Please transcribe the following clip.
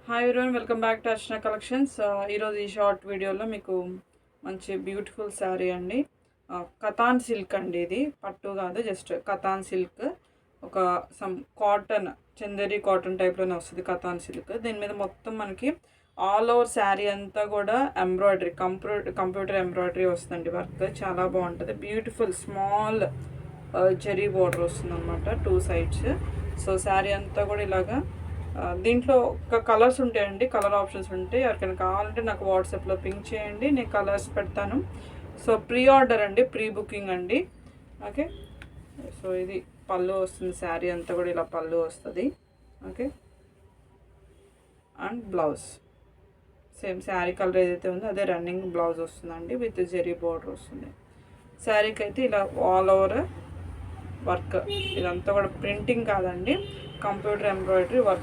Hi everyone, welcome back to Archana collections. ఈరోజు ఈ short వీడియోలో మీకు మంచి బ్యూటిఫుల్ శారీ అండి. కతాన్ సిల్క్ అండి. ఇది పట్టు కాదు, జస్ట్ కతాన్ సిల్క్. ఒక సమ్ కాటన్, చందేరి కాటన్ టైప్లోనే వస్తుంది కతాన్ సిల్క్. దీని మీద మొత్తం మనకి ఆల్ ఓవర్ శారీ అంతా కూడా ఎంబ్రాయిడరీ, కంప్యూటర్ ఎంబ్రాయిడరీ వస్తుందండి. వర్క్ చాలా బాగుంటుంది. బ్యూటిఫుల్ స్మాల్ జెరీ బోర్డర్ వస్తుంది అనమాట, 2 sides. సో శారీ అంతా కూడా ఇలాగా దీంట్లో ఒక కలర్స్ ఉంటాయండి, కలర్ ఆప్షన్స్ ఉంటాయి. ఎవరికైనా కావాలంటే నాకు వాట్సాప్లో పింక్ చేయండి, నేను కలర్స్ పెడతాను. సో ప్రీ ఆర్డర్ అండి, ప్రీ బుకింగ్ అండి. ఓకే, సో ఇది పళ్ళు వస్తుంది. శారీ అంతా కూడా ఇలా పళ్ళు వస్తుంది. Okay, and blouse same sari colour ఏదైతే ఉందో అదే రన్నింగ్ బ్లౌజ్ వస్తుందండి, విత్ జెరీ బోర్డర్ వస్తుంది. శారీకి అయితే ఇలా ఆల్ ఓవర్ వర్క్, ఇదంతా కూడా ప్రింటింగ్ కాదండి, కంప్యూటర్ ఎంబ్రాయిడరీ వర్క్